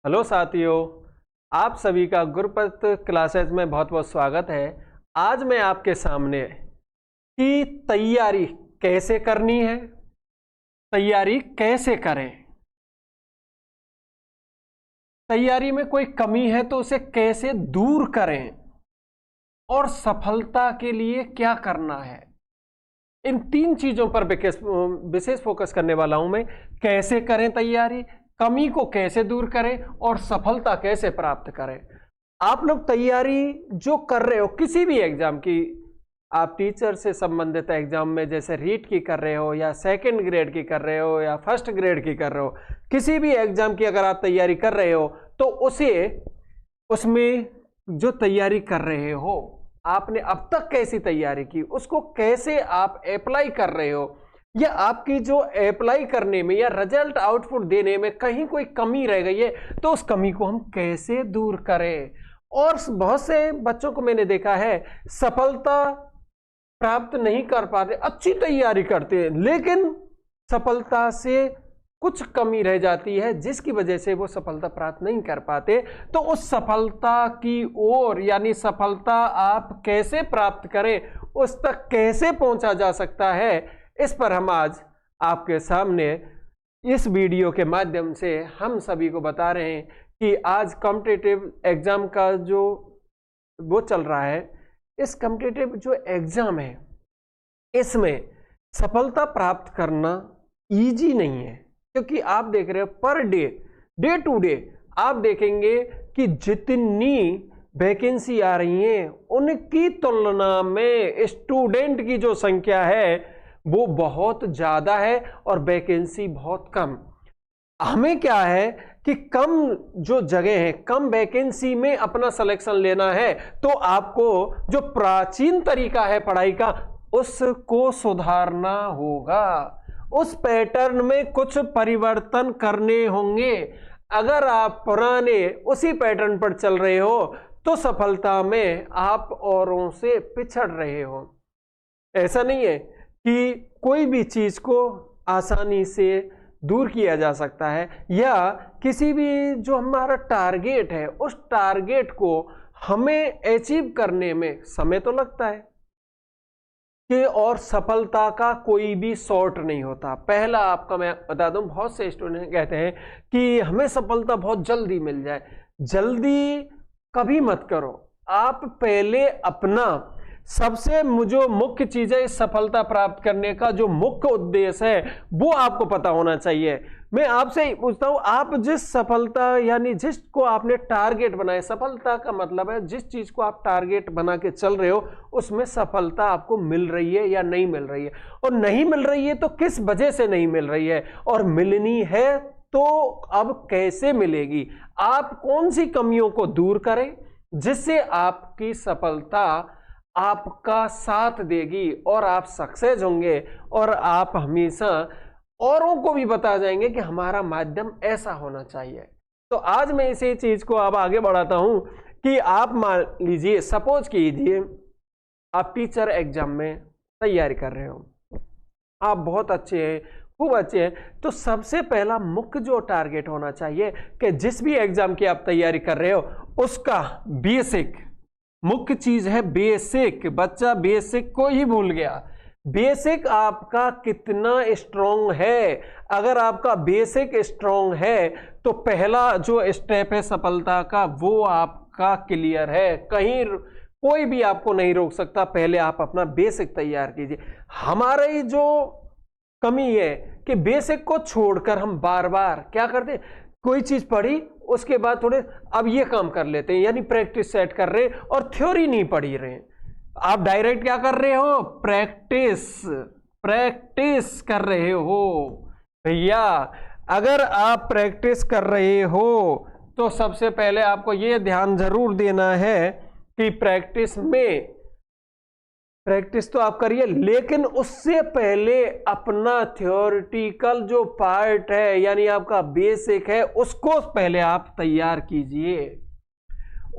Hello साथियों, आप सभी का गुरुपत क्लासेस में बहुत बहुत स्वागत है। आज मैं आपके सामने कि तैयारी कैसे करनी है, तैयारी कैसे करें, तैयारी में कोई कमी है तो उसे कैसे दूर करें और सफलता के लिए क्या करना है, इन तीन चीजों पर विशेष फोकस करने वाला हूं मैं। कैसे करें तैयारी, कमी को कैसे दूर करें और सफलता कैसे प्राप्त करें। आप लोग तैयारी जो कर रहे हो किसी भी एग्जाम की, आप टीचर से संबंधित एग्जाम में जैसे रीट की कर रहे हो या सेकंड ग्रेड की कर रहे हो या फर्स्ट ग्रेड की कर रहे हो, किसी भी एग्जाम की अगर आप तैयारी कर रहे हो तो उसमें जो तैयारी कर रहे हो आपने अब तक कैसी तैयारी की, उसको कैसे आप अप्लाई कर रहे हो, या आपकी जो अप्लाई करने में या रिजल्ट आउटपुट देने में कहीं कोई कमी रह गई है तो उस कमी को हम कैसे दूर करें। और बहुत से बच्चों को मैंने देखा है सफलता प्राप्त नहीं कर पाते, अच्छी तैयारी करते हैं लेकिन सफलता से कुछ कमी रह जाती है जिसकी वजह से वो सफलता प्राप्त नहीं कर पाते। तो उस सफलता की ओर यानी सफलता आप कैसे प्राप्त करें, उस तक कैसे पहुंचा जा सकता है, इस पर हम आज आपके सामने इस वीडियो के माध्यम से हम सभी को बता रहे हैं कि आज कॉम्पिटिटिव एग्जाम का जो वो चल रहा है, इस कॉम्पिटिटिव जो एग्जाम है इसमें सफलता प्राप्त करना इजी नहीं है, क्योंकि आप देख रहे हो पर डे टू डे आप देखेंगे कि जितनी वैकेंसी आ रही हैं उनकी तुलना में स्टूडेंट की जो संख्या है वो बहुत ज्यादा है और वैकेंसी बहुत कम। हमें क्या है कि कम जो जगह है, कम वैकेंसी में अपना सिलेक्शन लेना है तो आपको जो प्राचीन तरीका है पढ़ाई का उसको सुधारना होगा, उस पैटर्न में कुछ परिवर्तन करने होंगे। अगर आप पुराने उसी पैटर्न पर चल रहे हो तो सफलता में आप औरों से पिछड़ रहे हो। ऐसा नहीं है कि कोई भी चीज को आसानी से दूर किया जा सकता है, या किसी भी जो हमारा टारगेट है उस टारगेट को हमें अचीव करने में समय तो लगता है कि, और सफलता का कोई भी शॉर्ट नहीं होता। पहला आपका मैं बता दूं, बहुत से स्टूडेंट कहते हैं कि हमें सफलता बहुत जल्दी मिल जाए। जल्दी कभी मत करो, आप पहले अपना सबसे जो मुख्य चीज है इस सफलता प्राप्त करने का जो मुख्य उद्देश्य है वो आपको पता होना चाहिए। मैं आपसे पूछता हूं, आप जिस सफलता यानी जिसको आपने टारगेट बनाया, सफलता का मतलब है जिस चीज को आप टारगेट बना के चल रहे हो उसमें सफलता आपको मिल रही है या नहीं मिल रही है, और नहीं मिल रही है तो किस वजह से नहीं मिल रही है, और मिलनी है तो अब कैसे मिलेगी। आप कौन सी कमियों को दूर करें जिससे आपकी सफलता आपका साथ देगी और आप सक्सेस होंगे और आप हमेशा औरों को भी बता जाएंगे कि हमारा माध्यम ऐसा होना चाहिए। तो आज मैं इसी चीज को अब आगे बढ़ाता हूं कि आप मान लीजिए, सपोज कीजिए आप टीचर एग्जाम में तैयारी कर रहे हो, आप बहुत अच्छे हैं, खूब अच्छे हैं, तो सबसे पहला मुख्य जो टारगेट होना चाहिए कि जिस भी एग्जाम की आप तैयारी कर रहे हो उसका बेसिक, मुख्य चीज है बेसिक। बच्चा बेसिक को ही भूल गया। बेसिक आपका कितना स्ट्रांग है, अगर आपका बेसिक स्ट्रांग है तो पहला जो स्टेप है सफलता का वो आपका क्लियर है, कहीं कोई भी आपको नहीं रोक सकता। पहले आप अपना बेसिक तैयार कीजिए। हमारी जो कमी है कि बेसिक को छोड़कर हम बार बार क्या करते हैं, कोई चीज पढ़ी उसके बाद थोड़े अब ये काम कर लेते हैं, यानी प्रैक्टिस सेट कर रहे हैं और थ्योरी नहीं पढ़ी रहे हैं। आप डायरेक्ट क्या कर रहे हो, प्रैक्टिस कर रहे हो। भैया अगर आप प्रैक्टिस कर रहे हो तो सबसे पहले आपको ये ध्यान जरूर देना है कि प्रैक्टिस तो आप करिए, लेकिन उससे पहले अपना थ्योरेटिकल जो पार्ट है यानी आपका बेसिक है उसको पहले आप तैयार कीजिए,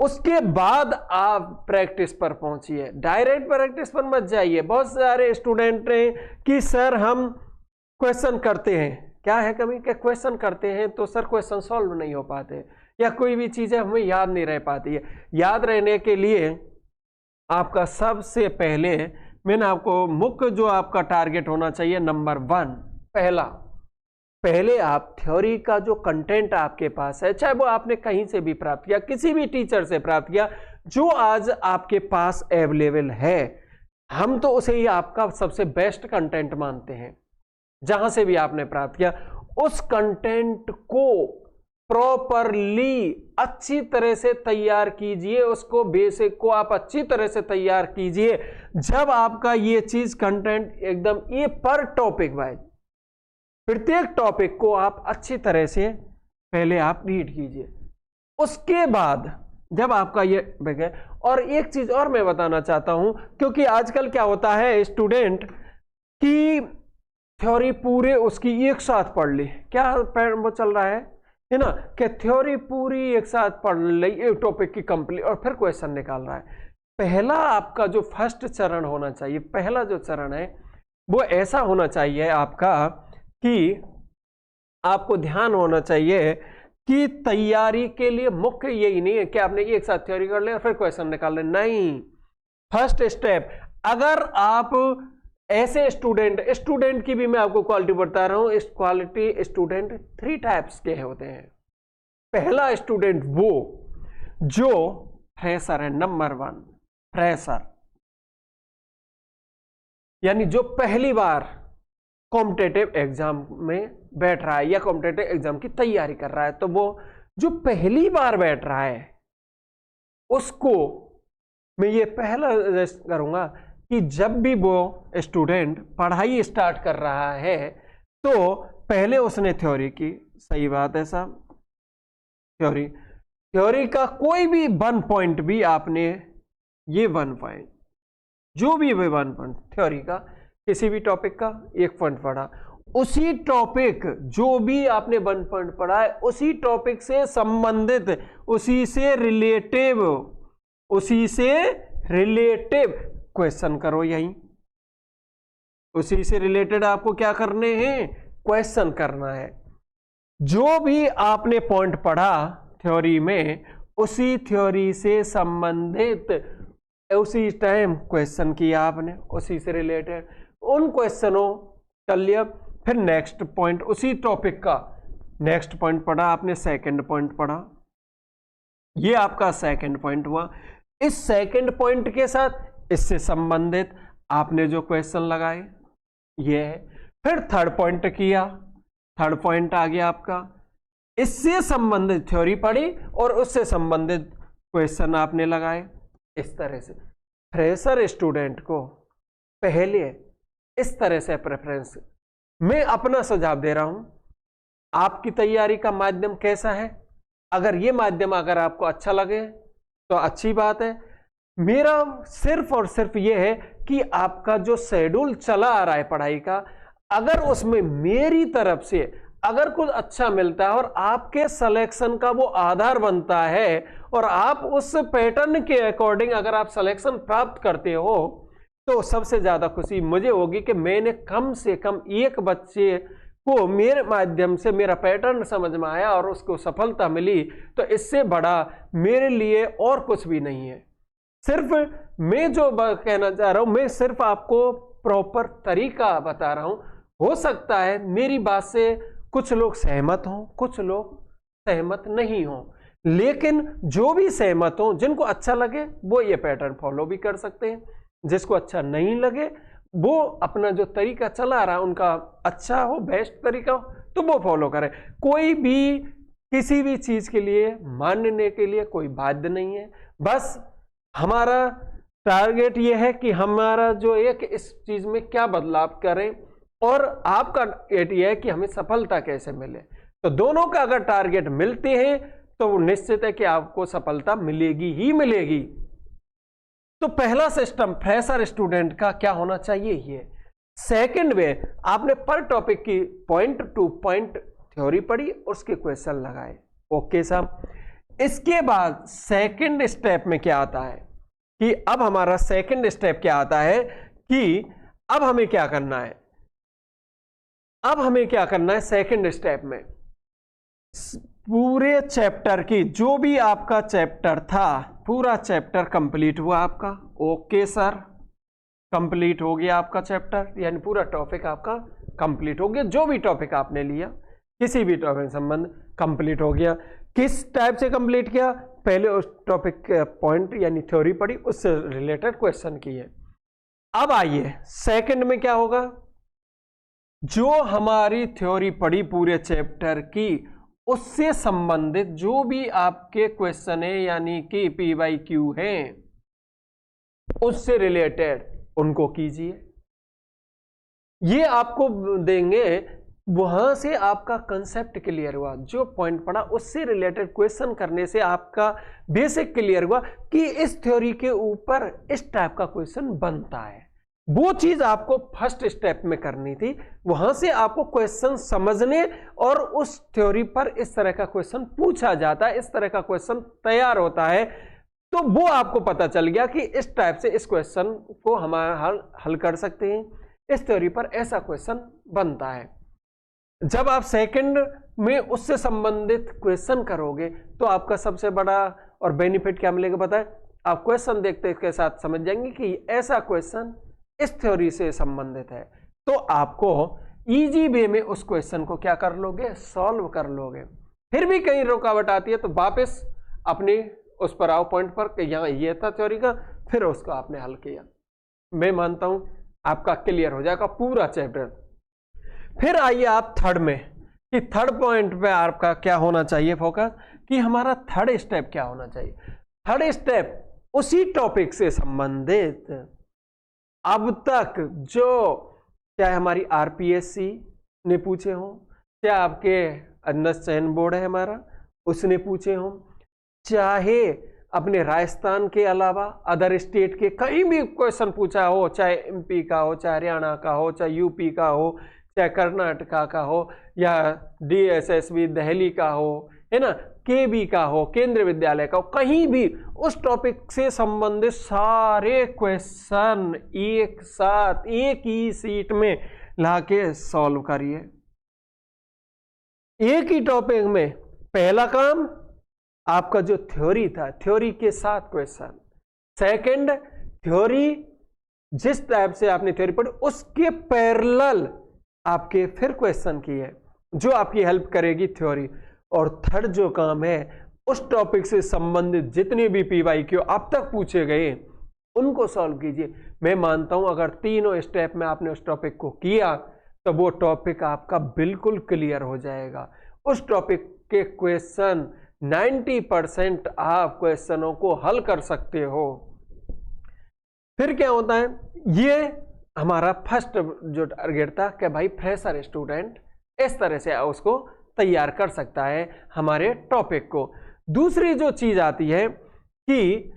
उसके बाद आप प्रैक्टिस पर पहुंचिए। डायरेक्ट प्रैक्टिस पर मत जाइए। बहुत सारे स्टूडेंट हैं कि सर हम क्वेश्चन करते हैं, क्या है कभी कि क्वेश्चन करते हैं तो सर क्वेश्चन सॉल्व नहीं हो पाते, या कोई भी चीजें हमें याद नहीं रह पाती है। याद रहने के लिए आपका सबसे पहले मैंने आपको मुख्य जो आपका टारगेट होना चाहिए, नंबर 1, पहले आप थ्योरी का जो कंटेंट आपके पास है, चाहे वो आपने कहीं से भी प्राप्त किया, किसी भी टीचर से प्राप्त किया, जो आज आपके पास अवेलेबल है, हम तो उसे ही आपका सबसे बेस्ट कंटेंट मानते हैं। जहां से भी आपने प्राप्त किया, उस कंटेंट को प्रॉपरली अच्छी तरह से तैयार कीजिए, उसको बेसिक को आप अच्छी तरह से तैयार कीजिए। जब आपका ये चीज कंटेंट एकदम, ये पर टॉपिक वाइज प्रत्येक टॉपिक को आप अच्छी तरह से पहले आप रीड कीजिए। उसके बाद जब आपका ये है, और एक चीज और मैं बताना चाहता हूं, क्योंकि आजकल क्या होता है, स्टूडेंट की थ्योरी पूरे उसकी एक साथ पढ़ ली, क्या वो चल रहा है ना, कि थ्योरी पूरी एक साथ पढ़ ली, एक टॉपिक की कंप्लीट, और फिर क्वेश्चन निकाल रहा है। पहला आपका जो फर्स्ट चरण होना चाहिए, पहला जो चरण है वो ऐसा होना चाहिए आपका कि आपको ध्यान होना चाहिए कि तैयारी के लिए मुख्य यही नहीं है कि आपने एक साथ थ्योरी कर ले और फिर क्वेश्चन निकाल ले, नहीं। फर्स्ट स्टेप, अगर आप ऐसे स्टूडेंट की भी मैं आपको क्वालिटी बता रहा हूं, इस क्वालिटी स्टूडेंट 3 टाइप्स के होते हैं। पहला स्टूडेंट वो जो फ्रेशर है, नंबर 1 फ्रेशर, यानी जो पहली बार कॉम्पिटिटिव एग्जाम में बैठ रहा है या कॉम्पिटिटिव एग्जाम की तैयारी कर रहा है, तो वो जो पहली बार बैठ रहा है उसको मैं ये पहला सजेस्ट करूंगा कि जब भी वो स्टूडेंट पढ़ाई स्टार्ट कर रहा है तो पहले उसने थ्योरी की, सही बात है साहब, थ्योरी का कोई भी 1 पॉइंट भी आपने, ये 1 पॉइंट जो भी 1 पॉइंट थ्योरी का किसी भी टॉपिक का 1 पॉइंट पढ़ा, उसी टॉपिक जो भी आपने 1 पॉइंट पढ़ा है उसी टॉपिक से संबंधित, उसी से रिलेटिव क्वेश्चन करो। यही उसी से रिलेटेड आपको क्या करने हैं, क्वेश्चन करना है। जो भी आपने पॉइंट पढ़ा थ्योरी में, उसी थ्योरी से संबंधित उसी टाइम क्वेश्चन किया आपने, उसी से रिलेटेड उन क्वेश्चनों कर लिया। फिर नेक्स्ट पॉइंट, उसी टॉपिक का नेक्स्ट पॉइंट पढ़ा आपने, सेकंड पॉइंट पढ़ा, ये आपका सेकंड पॉइंट हुआ। इस सेकंड पॉइंट के साथ इससे संबंधित आपने जो क्वेश्चन लगाए ये है। फिर थर्ड पॉइंट किया, थर्ड पॉइंट आ गया आपका, इससे संबंधित थ्योरी पढ़ी और उससे संबंधित क्वेश्चन आपने लगाए। इस तरह से फ्रेशर स्टूडेंट को पहले इस तरह से प्रेफरेंस, मैं अपना सुझाव दे रहा हूं। आपकी तैयारी का माध्यम कैसा है, अगर ये माध्यम अगर आपको अच्छा लगे तो अच्छी बात है। मेरा सिर्फ और सिर्फ ये है कि आपका जो शेड्यूल चला आ रहा है पढ़ाई का, अगर उसमें मेरी तरफ से अगर कुछ अच्छा मिलता है और आपके सिलेक्शन का वो आधार बनता है और आप उस पैटर्न के अकॉर्डिंग अगर आप सिलेक्शन प्राप्त करते हो, तो सबसे ज्यादा खुशी मुझे होगी कि मैंने कम से कम एक बच्चे को मेरे माध्यम से मेरा पैटर्न समझ में आया और उसको सफलता मिली। तो इससे बड़ा मेरे लिए और कुछ भी नहीं है। सिर्फ मैं जो कहना चाह रहा हूं, मैं सिर्फ आपको प्रॉपर तरीका बता रहा हूं। हो सकता है मेरी बात से कुछ लोग सहमत हों, कुछ लोग सहमत नहीं हों, लेकिन जो भी सहमत हों, जिनको अच्छा लगे वो ये पैटर्न फॉलो भी कर सकते हैं। जिसको अच्छा नहीं लगे वो अपना जो तरीका चला रहा है उनका अच्छा हो, बेस्ट तरीका हो, तो वो फॉलो करें। कोई भी किसी भी चीज के लिए मानने के लिए कोई बाध्य नहीं है। बस हमारा टारगेट ये है कि हमारा जो एक इस चीज में क्या बदलाव करें और आपका टारगेट ये है कि हमें सफलता कैसे मिले। तो दोनों का अगर टारगेट मिलते हैं तो निश्चित है कि आपको सफलता मिलेगी ही मिलेगी। तो पहला सिस्टम फ्रेशर स्टूडेंट का क्या होना चाहिए ये। सेकंड वे, आपने पर टॉपिक की पॉइंट टू पॉइंट थ्योरी पढ़ी, उसके क्वेश्चन लगाए। ओके साहब। इसके बाद सेकंड स्टेप में क्या आता है कि अब हमारा सेकंड स्टेप क्या आता है कि अब हमें क्या करना है, अब हमें क्या करना है सेकंड स्टेप में। पूरे चैप्टर की, जो भी आपका चैप्टर था पूरा चैप्टर कंप्लीट हुआ आपका। ओके सर, कंप्लीट हो गया आपका चैप्टर, यानी पूरा टॉपिक आपका कंप्लीट हो गया। जो भी टॉपिक आपने लिया किसी भी टॉपिक संबंध कंप्लीट हो गया। किस टाइप से कंप्लीट किया? पहले उस टॉपिक के पॉइंट यानी थ्योरी पढ़ी, उससे रिलेटेड क्वेश्चन किए। अब आइए सेकंड में क्या होगा, जो हमारी थ्योरी पढ़ी पूरे चैप्टर की उससे संबंधित जो भी आपके क्वेश्चन है यानी कि PYQ हैं उससे रिलेटेड उनको कीजिए। ये आपको देंगे, वहां से आपका कंसेप्ट क्लियर हुआ, जो पॉइंट पढ़ा उससे रिलेटेड क्वेश्चन करने से आपका बेसिक क्लियर हुआ कि इस थ्योरी के ऊपर इस टाइप का क्वेश्चन बनता है। वो चीज आपको फर्स्ट स्टेप में करनी थी, वहां से आपको क्वेश्चन समझने और उस थ्योरी पर इस तरह का क्वेश्चन पूछा जाता है, इस तरह का क्वेश्चन तैयार होता है, तो वो आपको पता चल गया कि इस टाइप से इस क्वेश्चन को हम हल कर सकते हैं, इस थ्योरी पर ऐसा क्वेश्चन बनता है। जब आप सेकंड में उससे संबंधित क्वेश्चन करोगे तो आपका सबसे बड़ा और बेनिफिट क्या मिलेगा पता है? आप क्वेश्चन देखते के साथ समझ जाएंगे कि ऐसा क्वेश्चन इस थ्योरी से संबंधित है, तो आपको इजी वे में उस क्वेश्चन को क्या कर लोगे, सॉल्व कर लोगे। फिर भी कहीं रुकावट आती है तो वापस अपने उस पर आओ पॉइंट पर कि यहाँ ये था थ्योरी का, फिर उसको आपने हल किया। मैं मानता हूं आपका क्लियर हो जाएगा पूरा चैप्टर। फिर आइए आप थर्ड में, कि थर्ड पॉइंट पे आपका क्या होना चाहिए फोकस, कि हमारा थर्ड स्टेप क्या होना चाहिए। थर्ड स्टेप उसी टॉपिक से संबंधित अब तक जो चाहे हमारी RPSC ने पूछे हो, चाहे आपके अनस चयन बोर्ड है हमारा उसने पूछे हो, चाहे अपने राजस्थान के अलावा अदर स्टेट के कहीं भी क्वेश्चन पूछा हो, चाहे MP का हो, चाहे हरियाणा का हो, चाहे UP का हो, चाहे कर्नाटका का हो, या DSSB दिल्ली का हो, है ना, KB का हो, केंद्रीय विद्यालय का हो, कहीं भी उस टॉपिक से संबंधित सारे क्वेश्चन एक साथ एक ही सीट में लाके सॉल्व करिए। एक ही टॉपिक में पहला काम आपका जो थ्योरी था, थ्योरी के साथ क्वेश्चन। सेकंड, थ्योरी जिस टाइप से आपने थ्योरी पढ़ी उसके पैरेलल आपके फिर क्वेश्चन किए जो आपकी हेल्प करेगी थ्योरी। और थर्ड जो काम है, उस टॉपिक से संबंधित जितने भी PYQ अब तक पूछे गए उनको सॉल्व कीजिए। मैं मानता हूं अगर तीनों स्टेप में आपने उस टॉपिक को किया तो वो टॉपिक आपका बिल्कुल क्लियर हो जाएगा। उस टॉपिक के क्वेश्चन 90% आप क्वेश्चनों को हल कर सकते हो। फिर क्या होता है, ये हमारा फर्स्ट जो टारगेट था कि भाई फ्रेशर स्टूडेंट इस तरह से उसको तैयार कर सकता है हमारे टॉपिक को। दूसरी जो चीज आती है कि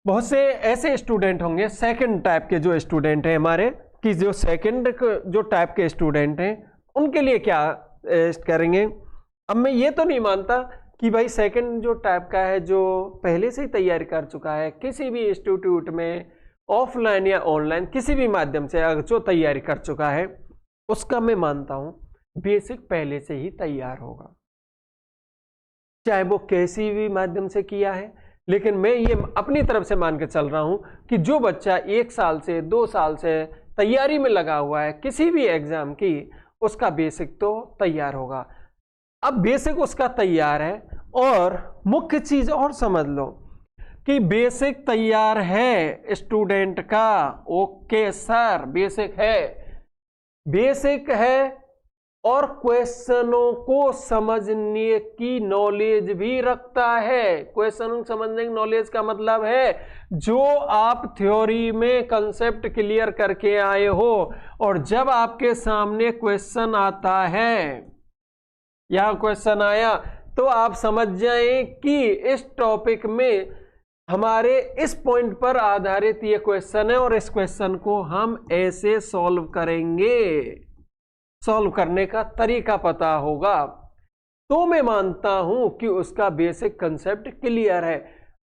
बहुत से ऐसे स्टूडेंट होंगे, सेकंड टाइप के जो स्टूडेंट हैं हमारे, कि जो सेकंड जो टाइप के स्टूडेंट हैं उनके लिए क्या करेंगे। अब मैं ये तो नहीं मानता कि भाई सेकंड जो टाइप का है जो पहले से ही तैयारी कर चुका है किसी भी इंस्टीट्यूट में ऑफलाइन या ऑनलाइन किसी भी माध्यम से अगर जो तैयारी कर चुका है उसका मैं मानता हूं बेसिक पहले से ही तैयार होगा, चाहे वो किसी भी माध्यम से किया है। लेकिन मैं ये अपनी तरफ से मान के चल रहा हूं कि जो बच्चा 1 साल से 2 साल से तैयारी में लगा हुआ है किसी भी एग्जाम की, उसका बेसिक तो तैयार होगा। अब बेसिक उसका तैयार है, और मुख्य चीज और समझ लो कि बेसिक तैयार है स्टूडेंट का। ओके सर, बेसिक है और क्वेश्चनों को समझने की नॉलेज भी रखता है। क्वेश्चन समझने की नॉलेज का मतलब है जो आप थ्योरी में कंसेप्ट क्लियर करके आए हो और जब आपके सामने क्वेश्चन आता है या क्वेश्चन आया तो आप समझ जाएं कि इस टॉपिक में हमारे इस पॉइंट पर आधारित ये क्वेश्चन है और इस क्वेश्चन को हम ऐसे सॉल्व करेंगे, सॉल्व करने का तरीका पता होगा, तो मैं मानता हूं कि उसका बेसिक कंसेप्ट क्लियर है।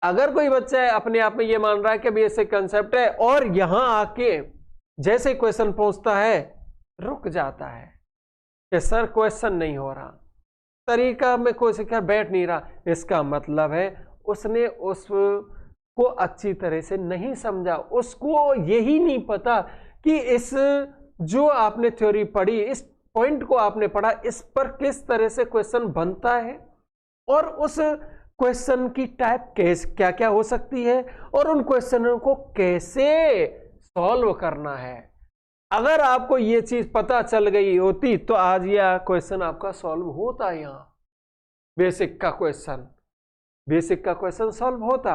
अगर कोई बच्चा है अपने आप में ये मान रहा है कि बेसिक कंसेप्ट है और यहां आके जैसे क्वेश्चन पहुंचता है रुक जाता है कि सर क्वेश्चन नहीं हो रहा, तरीका में कोई शिक्षक बैठ नहीं रहा, इसका मतलब है उसने उसको अच्छी तरह से नहीं समझा, उसको यही नहीं पता कि इस जो आपने थ्योरी पढ़ी, इस पॉइंट को आपने पढ़ा, इस पर किस तरह से क्वेश्चन बनता है और उस क्वेश्चन की टाइप क्या क्या हो सकती है और उन क्वेश्चनों को कैसे सॉल्व करना है। अगर आपको ये चीज पता चल गई होती तो आज यह क्वेश्चन आपका सॉल्व होता, यहां बेसिक का क्वेश्चन सॉल्व होता।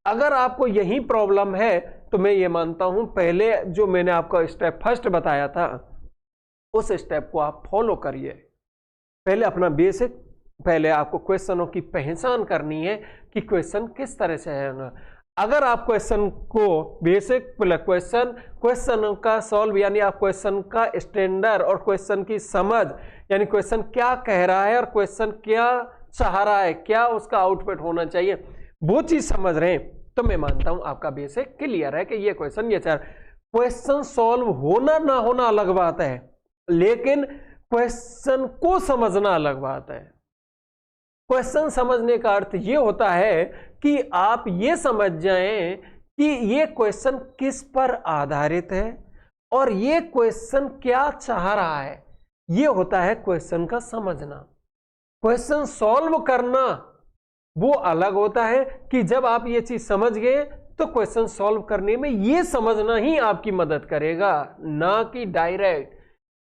अगर आपको यही प्रॉब्लम है तो मैं ये मानता हूं पहले जो मैंने आपको स्टेप फर्स्ट बताया था उस स्टेप को आप फॉलो करिए। पहले अपना बेसिक, पहले आपको क्वेश्चनों की पहचान करनी है कि क्वेश्चन किस तरह से है। अगर आप क्वेश्चन को बेसिक क्वेश्चन का सॉल्व यानी आप क्वेश्चन का स्टैंडर्ड और क्वेश्चन की समझ यानी क्वेश्चन क्या कह रहा है और क्वेश्चन क्या चाह रहा है, क्या उसका आउटपुट होना चाहिए, वो चीज समझ रहे हैं तो मैं मानता हूं आपका बेसिक क्लियर है कि ये क्वेश्चन ये चाह। क्वेश्चन सॉल्व होना ना होना अलग बात है, लेकिन क्वेश्चन को समझना अलग बात है। क्वेश्चन समझने का अर्थ ये होता है कि आप ये समझ जाएं कि ये क्वेश्चन किस पर आधारित है और ये क्वेश्चन क्या चाह रहा है। ये होता है क्वेश्चन का समझना। क्वेश्चन सॉल्व करना वो अलग होता है कि जब आप ये चीज समझ गए तो क्वेश्चन सॉल्व करने में ये समझना ही आपकी मदद करेगा, ना कि डायरेक्ट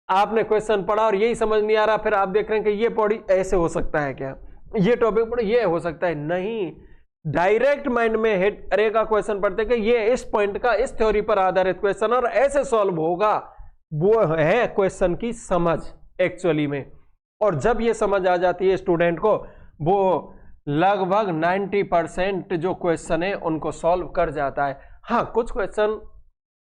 आपने क्वेश्चन पढ़ा और यही समझ नहीं आ रहा, फिर आप देख रहे हैं कि ये पढ़ी ऐसे हो सकता है क्या, ये टॉपिक पढ़ो ये हो सकता है। नहीं, डायरेक्ट माइंड में हिट करेगा क्वेश्चन पढ़ते कि ये इस पॉइंट का इस थ्योरी पर आधारित क्वेश्चन और ऐसे सॉल्व होगा। वो है क्वेश्चन की समझ एक्चुअली में। और जब ये समझ आ जाती है स्टूडेंट को, वो लगभग 90% जो क्वेश्चन है उनको सॉल्व कर जाता है। हाँ, कुछ क्वेश्चन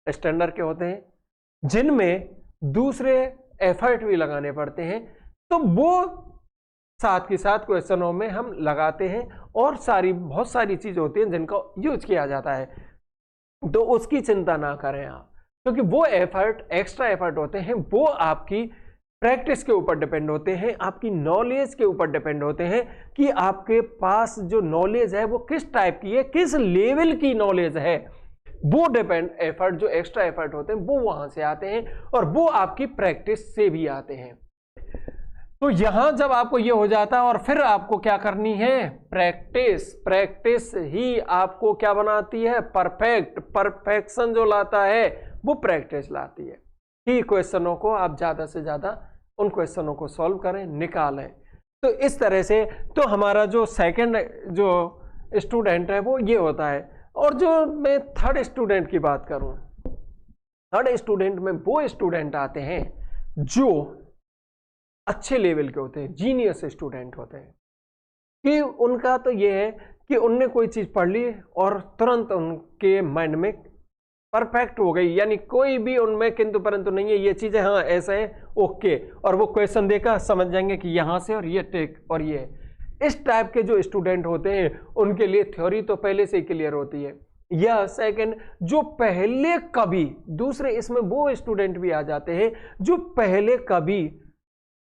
स्टैंडर्ड के होते हैं जिनमें दूसरे एफर्ट भी लगाने पड़ते हैं, तो वो साथ के साथ क्वेश्चनों में हम लगाते हैं और बहुत सारी चीज होती हैं जिनका यूज किया जाता है, तो उसकी चिंता ना करें आप, क्योंकि वो एफर्ट एक्स्ट्रा एफर्ट होते हैं, वो आपकी प्रैक्टिस के ऊपर डिपेंड होते हैं, आपकी नॉलेज के ऊपर डिपेंड होते हैं कि आपके पास जो नॉलेज है वो किस टाइप की है, किस लेवल की नॉलेज है। वो डिपेंड एफर्ट जो एक्स्ट्रा एफर्ट होते हैं वो वहां से आते हैं और वो आपकी प्रैक्टिस से भी आते हैं। तो यहां जब आपको ये हो जाता है और फिर आपको क्या करनी है, प्रैक्टिस ही आपको क्या बनाती है, परफेक्शन जो लाता है वो प्रैक्टिस लाती है कि क्वेश्चनों को आप ज्यादा से ज्यादा उन क्वेश्चनों को सॉल्व करें, निकालें। तो इस तरह से तो हमारा जो सेकंड जो स्टूडेंट है वो ये होता है। और जो मैं थर्ड स्टूडेंट की बात करूं, थर्ड स्टूडेंट में वो स्टूडेंट आते हैं जो अच्छे लेवल के होते हैं, जीनियस स्टूडेंट होते हैं, कि उनका तो ये है कि उनने कोई चीज पढ़ ली और तुरंत उनके माइंड में परफेक्ट हो गई, यानी कोई भी उनमें किंतु परंतु नहीं है, ये चीजें हाँ ऐसा है ओके, और वो क्वेश्चन देखा समझ जाएंगे कि यहां से और ये टेक और ये। इस टाइप के जो स्टूडेंट होते हैं उनके लिए थ्योरी तो पहले से ही क्लियर होती है। या सेकंड, जो पहले कभी दूसरे इसमें वो स्टूडेंट भी आ जाते हैं जो पहले कभी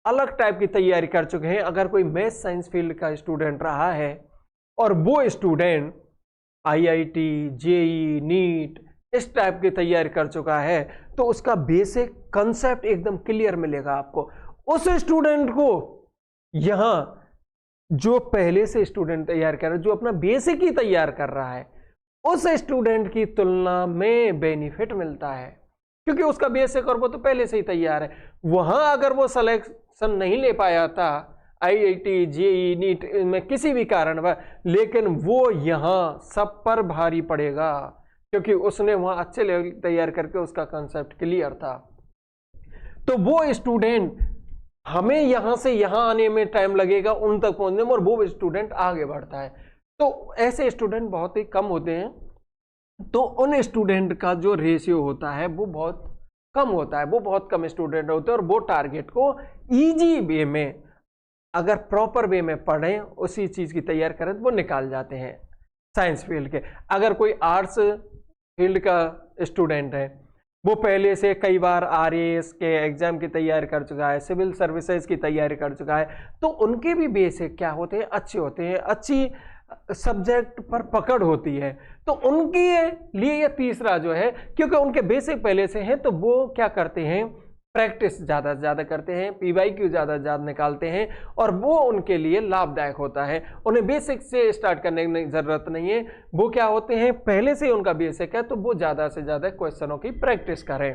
अलग टाइप की तैयारी कर चुके हैं। अगर कोई मैथ साइंस फील्ड का स्टूडेंट रहा है और वो स्टूडेंट आईआईटी, जेई, नीट इस टाइप की तैयारी कर चुका है तो उसका बेसिक कंसेप्ट एकदम क्लियर मिलेगा आपको। उस स्टूडेंट को यहां जो पहले से स्टूडेंट तैयार कर रहा है, जो अपना बेसिक ही तैयार कर रहा है, उस स्टूडेंट की तुलना में बेनिफिट मिलता है क्योंकि उसका बेसिक और वो तो पहले से ही तैयार है। वहां अगर वो सिलेक्शन नहीं ले पाया था आईआईटी, जेई, नीट में किसी भी कारण वह, लेकिन वो यहां सब पर भारी पड़ेगा क्योंकि उसने वहां अच्छे लेवल तैयार करके उसका कंसेप्ट क्लियर था। तो वो स्टूडेंट, हमें यहां से यहां आने में टाइम लगेगा उन तक पहुंचने में, और वो स्टूडेंट आगे बढ़ता है। तो ऐसे स्टूडेंट बहुत ही कम होते हैं, तो उन स्टूडेंट का जो रेशियो होता है वो बहुत कम होता है, वो बहुत कम स्टूडेंट होते हैं और वो टारगेट को इजी वे में अगर प्रॉपर वे में पढ़ें, उसी चीज की तैयार करें तो वो निकाल जाते हैं साइंस फील्ड के। अगर कोई आर्ट्स फील्ड का स्टूडेंट है वो पहले से कई बार आरएएस के एग्जाम की तैयारी कर चुका है, सिविल सर्विसेज की तैयारी कर चुका है, तो उनके भी बेसिक क्या होते हैं, अच्छे होते हैं, अच्छी सब्जेक्ट पर पकड़ होती है। तो उनके लिए ये तीसरा जो है, क्योंकि उनके बेसिक पहले से हैं, तो वो क्या करते हैं, प्रैक्टिस ज़्यादा से ज़्यादा करते हैं, PYQ ज़्यादा से ज़्यादा निकालते हैं, और वो उनके लिए लाभदायक होता है। उन्हें बेसिक से स्टार्ट करने की ज़रूरत नहीं है। वो क्या होते हैं, पहले से उनका बेसिक है, तो वो ज़्यादा से ज़्यादा क्वेश्चनों की प्रैक्टिस करें।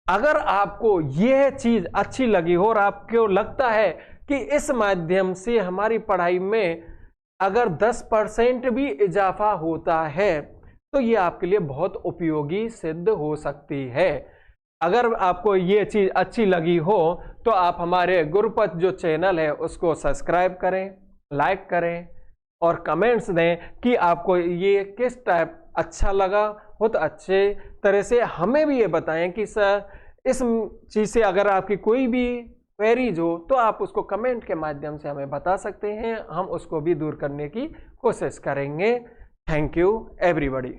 अगर आपको यह चीज़ अच्छी लगी हो और आपको लगता है कि इस माध्यम से हमारी पढ़ाई में अगर 10% भी इजाफा होता है, तो ये आपके लिए बहुत उपयोगी सिद्ध हो सकती है। अगर आपको ये चीज़ अच्छी लगी हो तो आप हमारे गुरुपथ जो चैनल है उसको सब्सक्राइब करें, लाइक करें और कमेंट्स दें कि आपको ये किस टाइप अच्छा लगा हो, तो अच्छे तरह से हमें भी ये बताएं कि सर इस चीज़ से अगर आपकी कोई भी क्वेरीज हो तो आप उसको कमेंट के माध्यम से हमें बता सकते हैं, हम उसको भी दूर करने की कोशिश करेंगे। Thank you everybody.